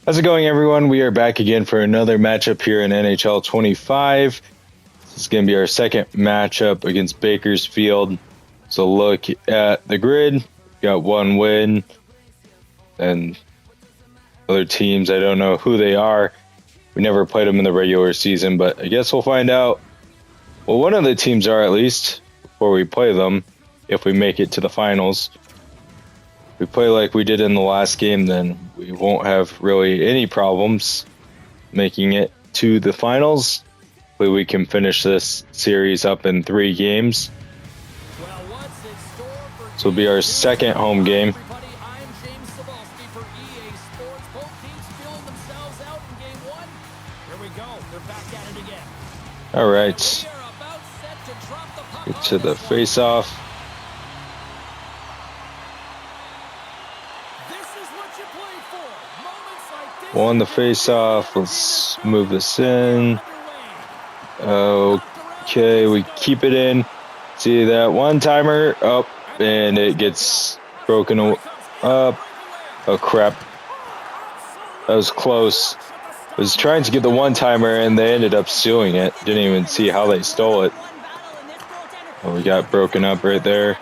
How's it going, everyone? We are back again for another matchup here in NHL 25. This is going to be our second matchup against Bakersfield. So look at the grid. Got one win. And other teams, I don't know who they are. We never played them in the regular season, but I guess we'll find out. Well, one of the teams are at least before we play them, if we make it to the finals. If we play like we did in the last game, then we won't have really any problems making it to the finals. Hopefully we can finish this series up in 3 games. This will be our second home game. All right, get to the face-off. Won the face-off. Let's move this in. Okay, we keep it in. See that one-timer up, and it gets broken up. Oh crap! That was close. I was trying to get the one-timer, and they ended up stealing it. Didn't even see how they stole it. Oh, we got broken up right there.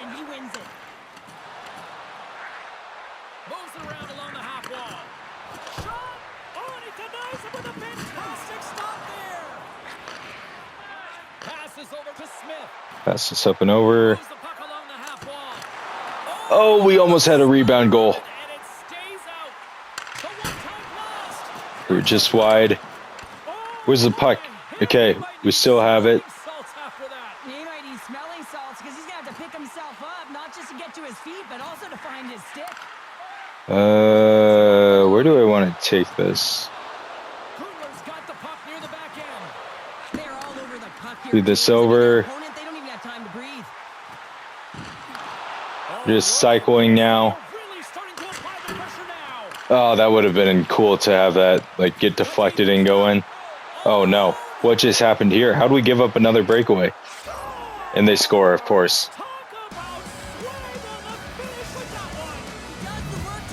Pass this up and over. Oh, we almost had a rebound goal. We were just wide. Where's the puck? Okay, we still have it. He's smelling salts because he's going to have to pick himself up, not just to get to his feet, but also to find his stick. Where do I want to take this? Feed this over. Just cycling now. Oh, that would have been cool to have that like get deflected and go in. Oh no, what just happened here? How do we give up another breakaway? And they score, of course.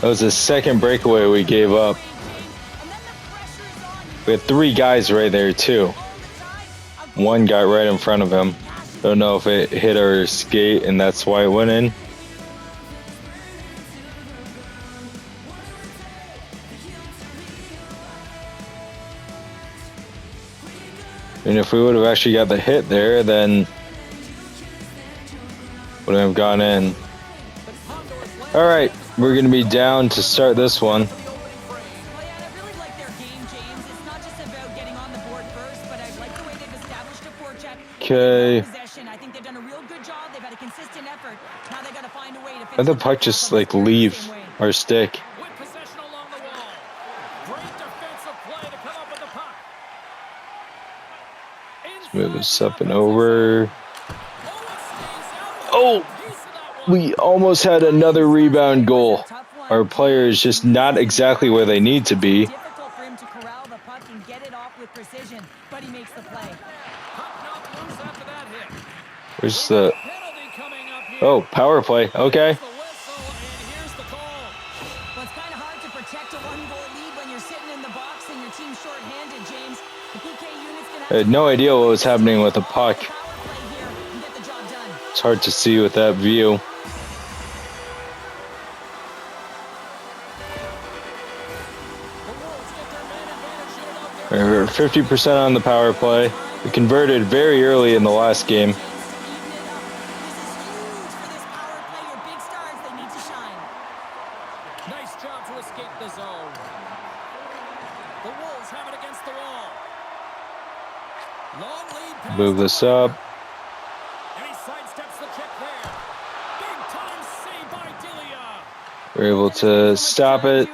That was the second breakaway we gave up. We had 3 guys right there too. One got right in front of him. Don't know if it hit our skate and that's why it went in. And if we would have actually got the hit there, then would have gone in. All right, we're going to be down to start this one. Okay. Let the puck just like leave our stick. Let's move this up and over. Oh, we almost had another rebound goal. Our player is just not exactly where they need to be. Where's the... Oh, power play. Okay. I had no idea what was happening with the puck. It's hard to see with that view. We're 50% on the power play. We converted very early in the last game. Move this up. We're able to stop it.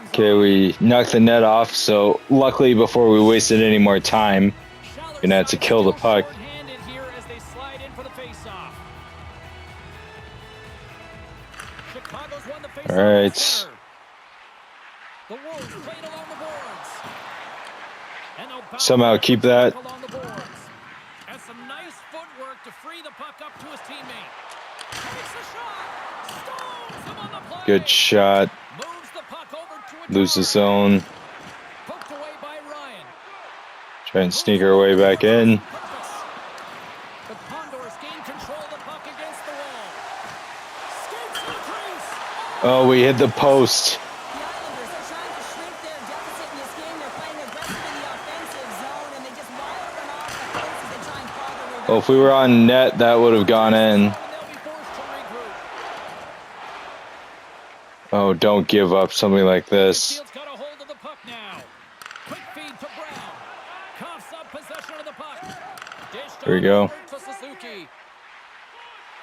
Okay, we knocked the net off, so luckily before we wasted any more time, we're gonna have to kill the puck. All right. somehow keep that. And some nice footwork to free the puck up to his teammate. Takes a shot. Stones him on the play. Good shot. Moves the puck over to a Lose the guard. zone. Poked away by Ryan. Try and sneak our way back in. The Condors gain control of the puck against the wall. Skates to the crease. Oh, we hit the post. The Islanders are trying to shrink their deficit in this game. They're playing aggressive in the offensive zone, and they just wire run off the post as they try and claw their way back. Well, if we were on net, that would have gone in. And they'll be forced to regroup. Oh, don't give up something like this. Field's got a hold of the puck now. Quick feed to Brown. Coughs up possession of the puck. Dished There we go. over to Suzuki.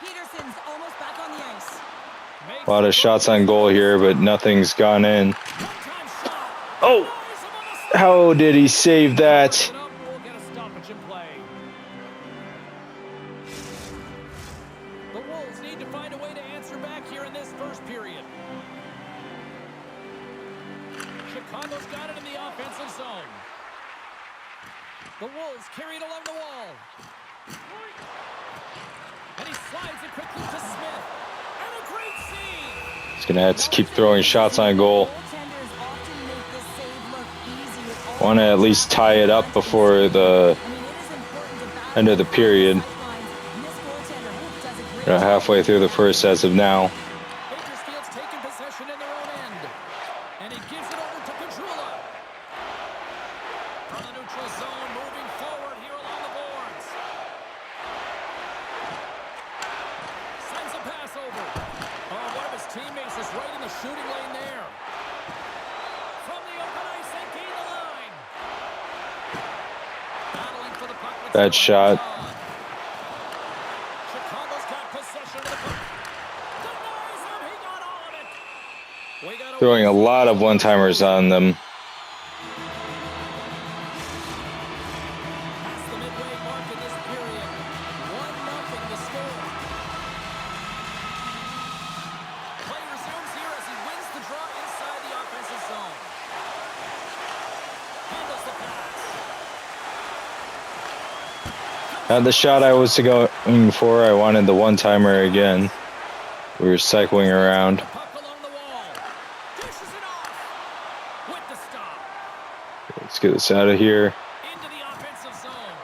Peterson's almost back on the ice. Makes A lot it of shots on goal here, but nothing's gone in. one-time shot. Oh, Fires him on the side. how did he save that? It up, we'll get a stoppage in play. The Wolves need to find a way to answer back here in this first period. Chicago's got it in the offensive zone. The Wolves carry it along the wall. And he slides it quickly to Smith. And a great save. He's going to have to keep throwing shots on goal. Goaltenders often make this save look easy with all Want to at least tie it up before the I mean, it is important to battle end of the period. sidelines, and this goaltender does a great We're job. halfway through the first as of now. Bakersfield's taking possession in their own end. And he gives it over to Petrula. From the neutral zone, moving forward here along the boards. Sends a pass over. Oh, one of his teammates is right in the shooting lane there. From the open ice, they gain the line. Battling for the puck. with Bad still shot. hands on. Chicago's got possession of the puck. Denies him. He got all of it. We got Throwing a lot of one-timers on them. Past the midway mark in this period. 1-0 the score. Play resumes here as he wins the draw inside the offensive zone. Handles the pass. Not the shot I was going for. I wanted the one-timer again. We were cycling around. Puck along the wall. Dishes it off. With the stop. Let's get this out of here. Into the offensive zone.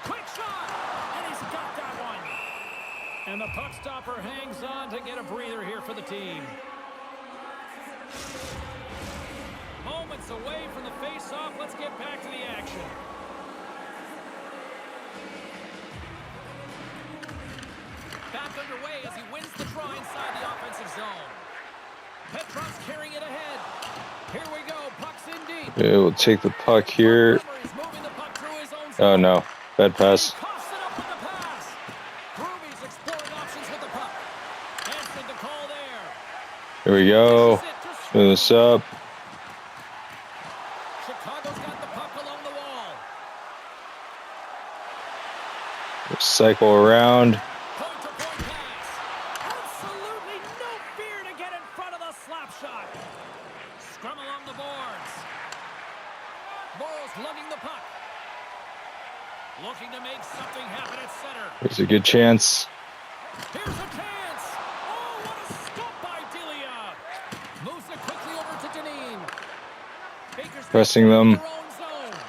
Quick shot. And he's got that one. And the puck stopper hangs on to get a breather here for the team. Moments away from the face-off. Let's get back to the action. Back underway as he wins the draw inside the offensive zone. Petrov's carrying it ahead. Here we go. Puck's in deep. Yeah, we'll take the puck here. Montgomery's moving the puck through his own Oh zone. no, bad pass. Coughs it up with the pass. Groovy's exploring options with the puck. Answered the call there. Here we go. Dishes it to Move this up. Chicago's got the puck along the wall. Cycle around. Point-to-point pass. Absolutely no fear to get in front of the slap shot. Scrum along the boards. Morrow's lugging the puck. Looking to make something happen at center. There's a good chance. Here's a chance. Oh, what a stop by Delia. Moves it quickly over to Deneen. Bakersfield Pressing in them. their own zone.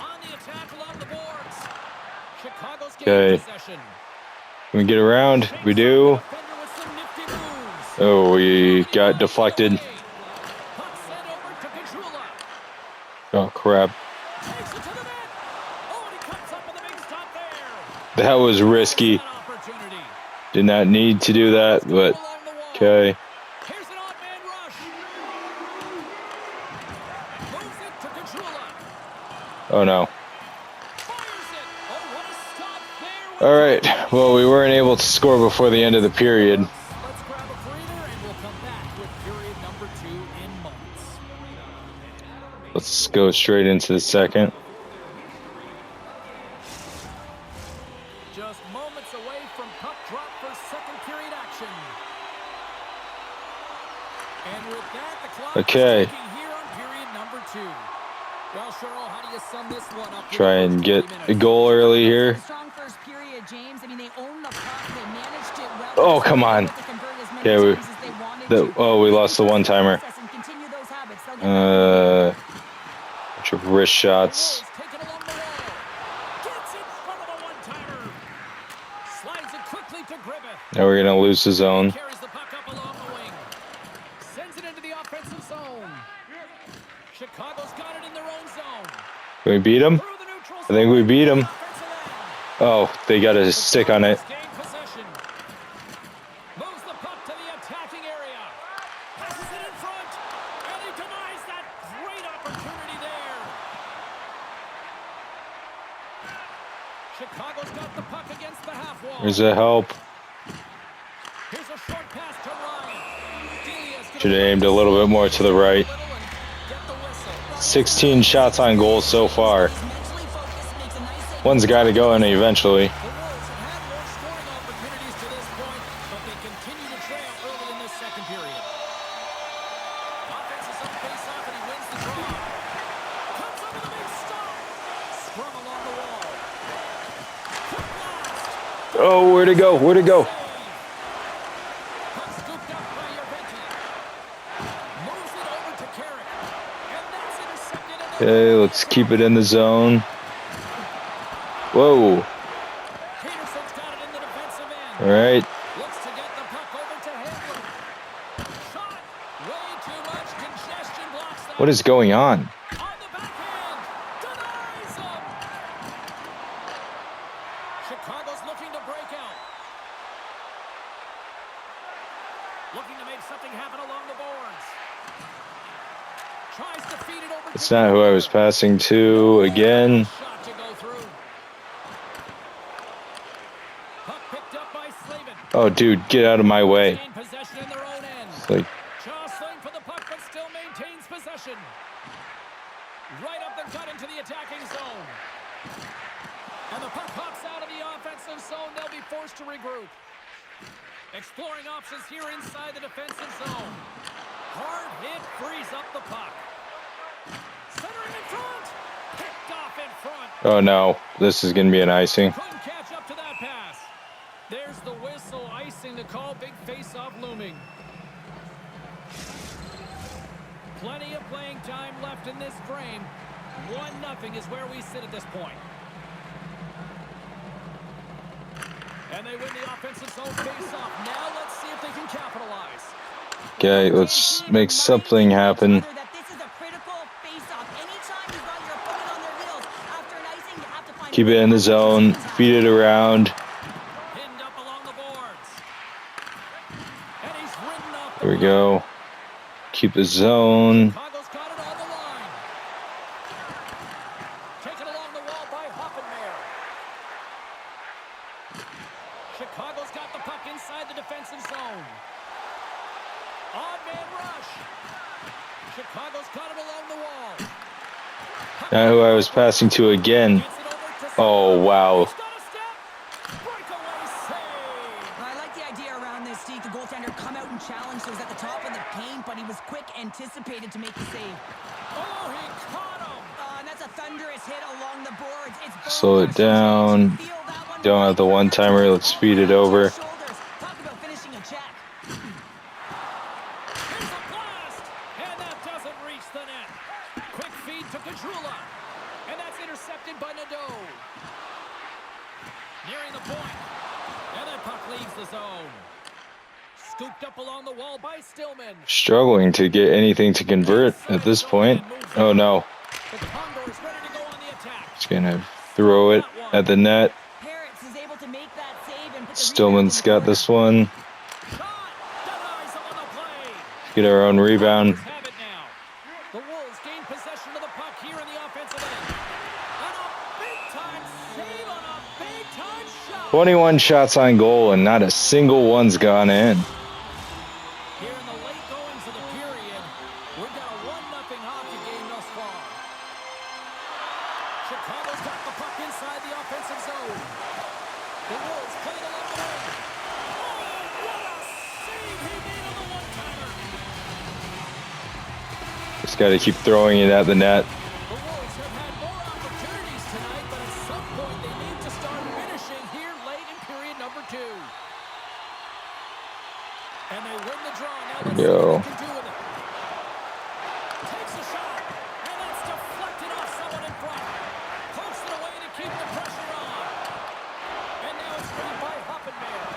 On the attack along the boards. Chicago's Okay. gaining possession. Can we get around? We do. Defender with some nifty moves. Oh, we got deflected. Puck sent over to Petrula. Oh, crap. Takes it to the net. Oh, and he comes up with a big stop there. That was risky. That opportunity. Did not need to do that, but Along the wall. okay. Here's an odd man rush. Moves it to Petrula. Oh no. Fires it. Oh, what a stop there. All right. Well, we weren't able to score before the end of the period. Let's grab a breather and we'll come back with period number 2 in moments. Let's go straight into the second. Just moments away from puck drop for second period action. And with that, the clock Okay. is ticking here on period number 2. 2. Well, Cheryl, how do you sum this one up? Try and get a goal early here. Strong first period, James. I mean, they owned the puck. They managed it well. Oh, come on. Okay, we lost the one-timer. Bunch of wrist shots. Take it along the wall. Gets in front of the one-timer. Slides it quickly to Griffith. Now we're going to lose the zone. Carries the puck up along the wing. Sends it into the offensive zone. Chicago's got it in their own zone. Can we beat him? Through the neutral I think we zone. beat him. Offensive end. Oh, they got a stick on it. Gain possession. Moves the puck to the attacking area. Passes it in front. And he denies that great opportunity there. Chicago's got the puck against the half wall. Where's the help? Here's a short pass to Ryan. Delia's gonna Should have aimed a little bit more to the right. get the whistle. 16 shots on goal so far. One's got to go in eventually. The Wolves have had more scoring opportunities to this point, but they continue to trail early in this second period. Offense is on face-off, and he wins the draw. Comes over the big stop. Scrum along the wall. Quick blast. Oh, where'd it go? Where'd it go? Puck scooped up by Yerbenki. Moves it over to Carrick. And that's intercepted. Okay, let's keep it in the zone. Whoa. Peterson's got it in the defensive end. All right. Looks to get the puck over to Henry. Shot. Way too much congestion blocks that. What is going on? On the backhand. Denies him. Chicago's looking to break out. Looking to make something happen along the boards. Tries to feed it over It's to not who I was passing to again. Shot to go through. Puck picked up by Slavin. Oh, dude, get out of my way. Gain possession in their own end. It's like, Jostling for the puck, but still maintains possession. Right up the gut into the attacking zone. And the puck pops out of the offensive zone. They'll be forced to regroup. Exploring options here inside the defensive zone. Hard hit frees up the puck. Centering in front. Picked off in front. oh no, this is going to be an icing. Couldn't catch up to that pass. There's the whistle, icing the call. Big face-off looming. Plenty of playing time left in this frame. 1-0 is where we sit at this point. And they win the offensive zone face-off. Now let's see if they can capitalize. Okay, let's make something happen. Keep it in the zone. Feed it around. Pinned up along the boards. And he's ridden off the There we puck. go. Keep the zone. Chicago's got it on the line. Taken along the wall by Hoffenmeyer. Chicago's got the puck inside the defensive zone. Odd man rush. Chicago's got it along the wall. Not who I was passing to again. Gets it over to Oh, wow. He's got a step. Breakaway save. I like the idea around this, Steve. The goaltender come out and challenge those at the top of the paint, but he was quick, anticipated to make the save. Oh, he caught him. And that's a thunderous hit along the boards. It's Slow it down. Feel that one Don't have the one-timer. Let's speed it over. Shoulders. Talk about finishing a check. Here's a blast. And that doesn't reach the net. Quick feed to Kajula. And that's intercepted by Nadeau. Nearing the point. And that puck leaves the zone. Scooped up along the wall by Stillman. Struggling to get anything to convert at this point. Oh no. The Condors ready to go on the attack. Just gonna throw it at the net. Parrots is able to make that save and put the Stillman's got this one. Shot. Denies him on the play. Get our own rebound. Have it now. The Wolves gain possession of the puck here in the offensive end. And a big-time save on a big-time shot. 21 shots on goal and not a single one's gone in. Here in the late goings of the period, we've got a 1-0 hockey game thus far. Chicago's got the puck inside the offensive zone. The Wolves play it along the wing. Oh, what a save he made on the one-timer. Just got to keep throwing it at the net. The Wolves have had more opportunities tonight, but at some point they need to start finishing here late in period number 2. And they win the draw. Now let's see what they can do with it. Takes a shot, and that's deflected off someone in front. Pokes it away to keep the pressure on. And now it's grabbed by Hoppenmeyer.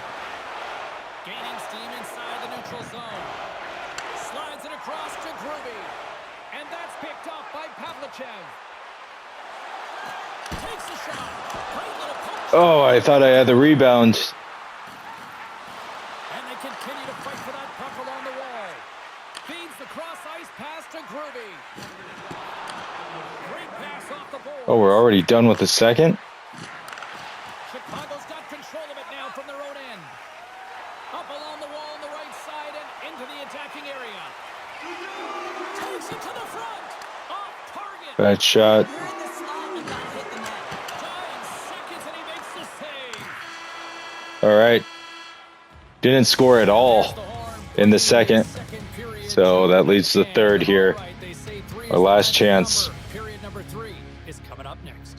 Gaining steam inside the neutral zone. Slides it across to Groovy. And that's picked up by Pavlichev. Takes a shot. Great little punch. Oh, I thought I had the rebound. And they continue to fight for that puck along the wall. Feeds the cross-ice pass to Groovy. Great pass off the board. Oh, we're already done with the second? Chicago's got control of it now from their own end. Up along the wall on the right side and into the attacking area. Takes it to the front. Off target. Bad shot. You're in the slot, you gotta hit the net. Dying seconds and he makes the save. All right. Didn't score at all in the second. So that leads to the third here. Our last chance. Period number 3 is coming up next.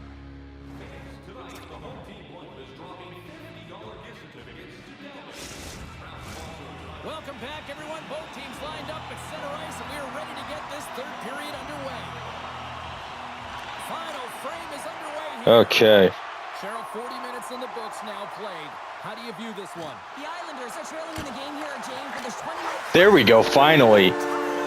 Welcome back, everyone. Both teams lined up at center ice, and we are ready to get this third period underway. Final frame is underway here. Okay. Cheryl, 40 minutes in the books now played. How do you view this one? The Islanders are trailing in the game here, James, for this 20-minute. There we go. Finally.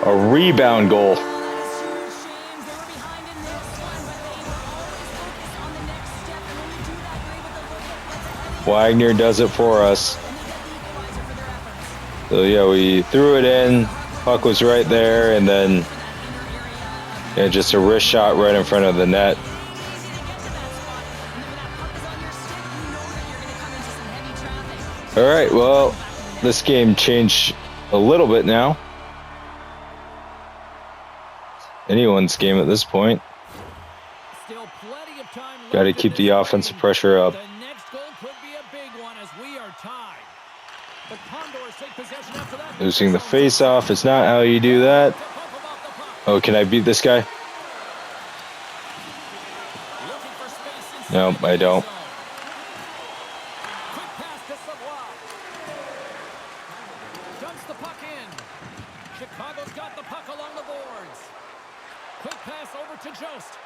A rebound goal. That is huge, James. They were behind in this one, but they were always focused on the next step. And when you do that, you're able to look at what's ahead of you. Wagner does it for us. And they get the equalizer for their efforts. So yeah, we threw it in. Puck was right there, and then yeah, just a wrist shot right in front of the net. All right, well, this game changed a little bit now. Anyone's game at this point. Still plenty of time Got to left in keep the this offensive game. pressure up. The next goal could be a big one as we are tied. The Condors take possession after that. Losing the face-off is not how you do that. To pump him off the puck. Oh, can I beat this guy? Looking for space inside No, the I don't. zone. Quick pass to Savoie. Dumps the puck in. Chicago's got the puck along the boards. Quick pass over to Jost.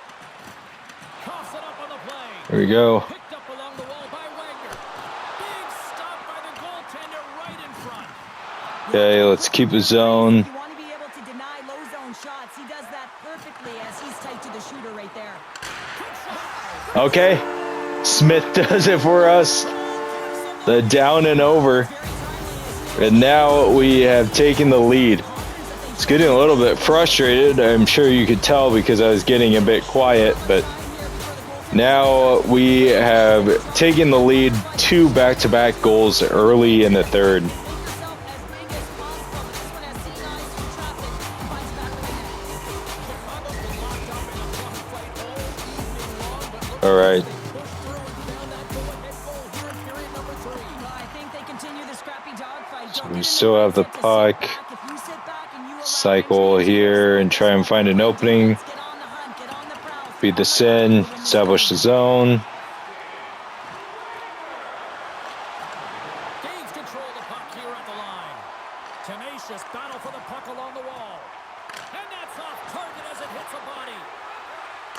Coughs it up on the play. There we go. Picked up along the wall by Wagner. Big stop by the goaltender right in front. Okay, let's keep the zone. You want to be able to deny low zone shots. He does that perfectly as he's tight to the shooter right there. Quick shot. Okay. Smith does it for us. The down and over. And now we have taken the lead. It's getting a little bit frustrated. I'm sure you could tell because I was getting a bit quiet, but now we have taken the lead 2 back-to-back goals early in the third. All right. So we still have the puck. Cycle here and try and find an opening. Feed this in. Establish the zone. Gains control of the puck here at the line. Tenacious battle for the puck along the wall. And that's off target as it hits a body.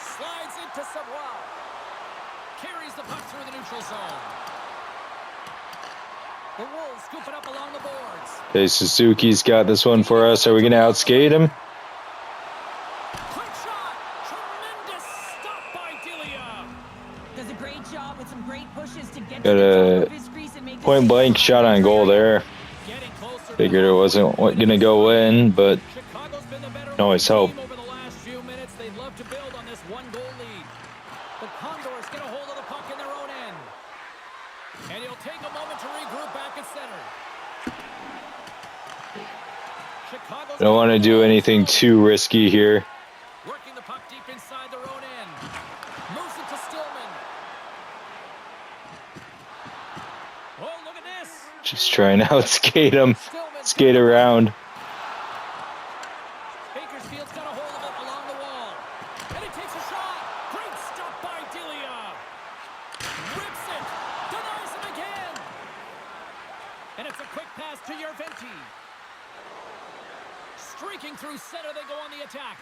Slides into Savoie. Carries the puck through the neutral zone. The Wolves scoop it up along the boards. Okay, Suzuki's got this one for us. Are we going to outskate him? Quick shot. Tremendous stop by Delia. Does a great job with some great pushes to get Got to the a top of his crease and make the point save. blank shot on goal there. Getting closer. Figured it wasn't going to go in, but Chicago's been the better can always hope. team over the last few minutes. They'd love to build on this 1-goal lead. The Condors get a hold of the puck in their own end. And he'll take a moment to regroup back at center. Chicago's I don't want to do anything too risky here. working the puck deep inside their own end. Moves it to Stillman. Oh, look at this. Just trying to outskate him. Stillman. Skate around. Bakersfield's got a hold Streaking through center, they go on the attack.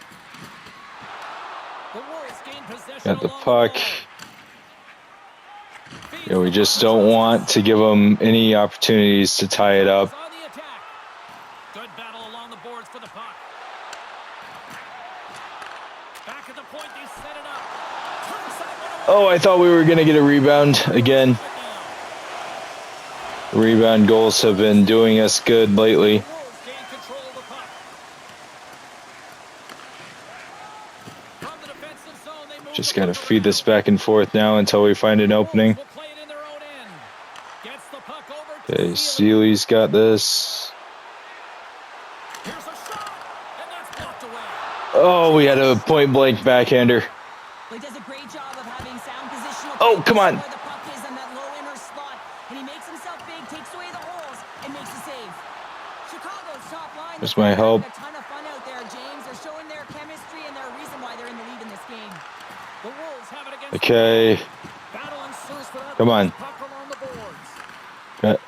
The Wolves gain possession. Got the along puck. wall. Feeds Yeah, we the just puck don't across want the to give them any opportunities to tie it up. on the attack. Good battle along the boards for the puck. Back at the point, they set it up. Turns that one away. Oh, I thought we were going to get a rebound again. Rebound goals have been doing us good lately. The Wolves gain control of the puck. From the defensive zone, they move Just the got to puck feed this around. back and forth now until we find an opening. Wolves will play it in their own end. Gets the puck over to Okay, Sealy. Sealy's got this. Here's a shot, and that's blocked away. Oh, we had a point blank backhander. Well, he does a great job of having sound positional. Oh, play come on. where the puck is in that low inner slot, and he makes himself big, takes away the holes, and makes a save. Chicago's top line. There's my help. A ton of fun out there, James. They're showing their chemistry, and they're a reason why they're in the lead in this game. The Wolves have it against Okay, battle ensues for that come on. puck along the boards.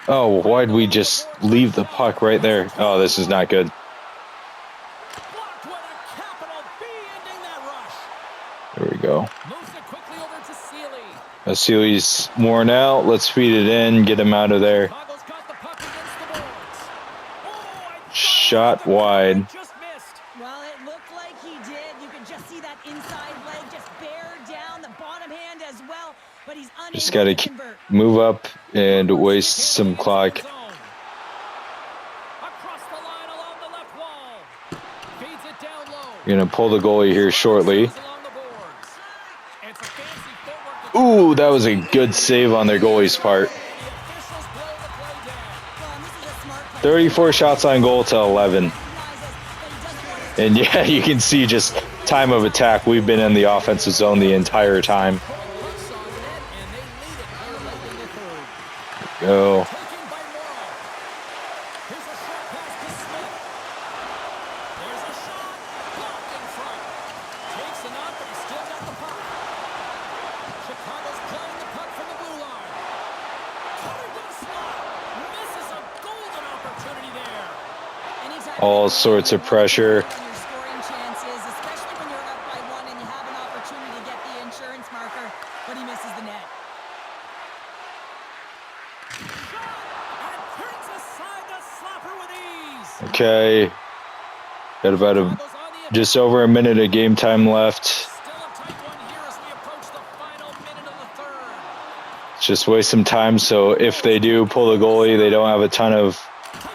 Oh, why'd we just leave the puck right there? Oh, this is not good. Blocked with a capital B, ending that rush. There we go. Moves it quickly over to Sealy. Sealy's worn out. Let's feed it in, get him out of there. Chicago's got the puck against the boards. Oh, I thought Shot the wide. just missed. Well, it looked like he did. You could just see that inside leg just bear down, the bottom hand as well, but he's unable Just got to to convert. move up and waste some clock. Across the line along the left wall. Feeds it down low. We're going to pull the goalie here shortly. Along the boards. It's a fancy footwork to Ooh, that was a good save on their goalie's part. the officials blow the play down. Well, and this is a smart play. 34 shots on goal to 11. Recognizes that he doesn't want his And yeah, you can see just time of attack. We've been in the offensive zone the entire time. Pucks on net, and they lead it here late in the third. Go. Taken by Morrow. Here's a short pass to Smith. There's a shot. Blocked in front. Takes a knock, but he's still got the puck. Chicago's playing the puck from the blue line. Cutting to the slot. Misses a golden opportunity there. Anytime All you sorts of pressure. on your scoring chances, especially when you're up by one and you have an opportunity to get the insurance marker, but he misses the net. And turns aside the slapper with ease. Okay. Got about Chicago's on the attack. just over a minute of game time left. Still a tight one here as we approach the final minute of the third. Let's just waste some time so if they do pull the goalie, they don't have a ton of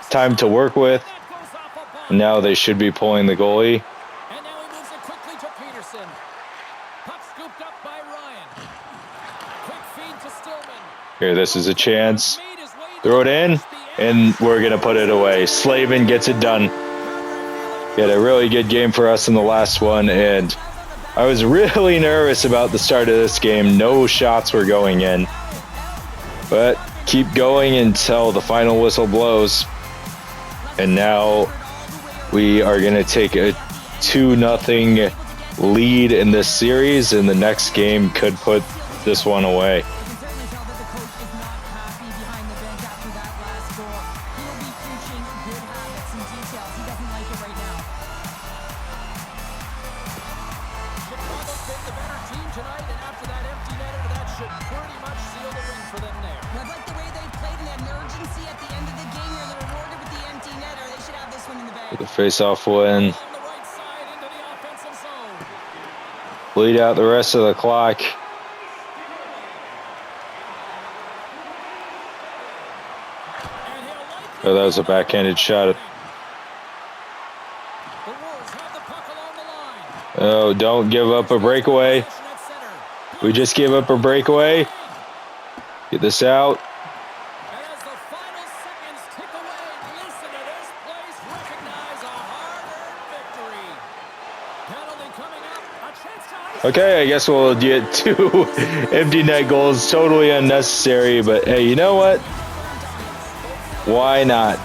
time to work with. That goes off a bump. And now they should be pulling the goalie. And now he moves it quickly to Peterson. Puck scooped up by Ryan. Quick feed to Stillman. Here, this is a chance. Made his way Throw it down in, the and we're going to put it away. Slavin gets it done. He had a really good game for us in the last one, and I was really nervous about the start of this game. No shots were going in. But keep going until the final whistle blows. And now we are going to take a 2-0 lead in this series, and the next game could put this one away. You can certainly tell that the coach is not happy behind the bench after that last goal. He will be preaching good habits and details. He doesn't like it right now. Chicago's been the better team tonight, and after that empty netter, that should pretty much seal the win for them there. I like the way they played in that urgency at the end of the game. They're rewarded with the empty netter. They should have this one in the bag. The face-off win. On the right side into the offensive zone. Bleed out the rest of the clock. And he'll likely Oh, that was a backhanded shot. The Wolves have the puck along the line. Oh, don't give up a breakaway. Possession at center. We just gave up a breakaway. Get this out. And as the final seconds tick away, listen to this place recognize a hard-earned victory. Penalty coming up. A chance to ice. Okay, I guess we'll get 2 empty net goals. Totally unnecessary, but hey, you know what? Why not?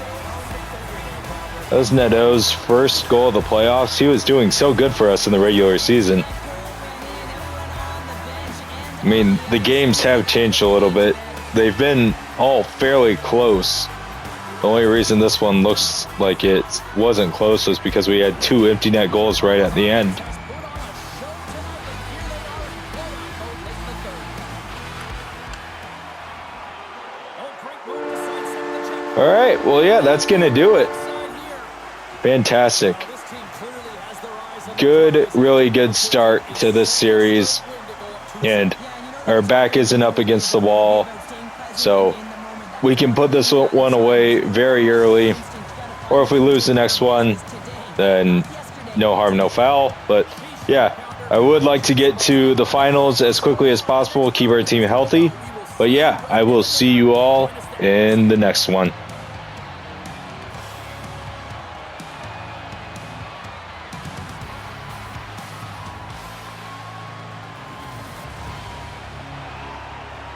That was Neto's first goal of the playoffs. He was doing so good for us in the regular season. I mean, the games have changed a little bit. They've been all fairly close. The only reason this one looks like it wasn't close was because we had 2 empty net goals right at the end. All right, well, yeah, that's going to do it. Fantastic. Good, really good start to this series. And our back isn't up against the wall, so we can put this one away very early. Or if we lose the next one, then no harm, no foul. But yeah, I would like to get to the finals as quickly as possible, keep our team healthy. But yeah, I will see you all in the next one.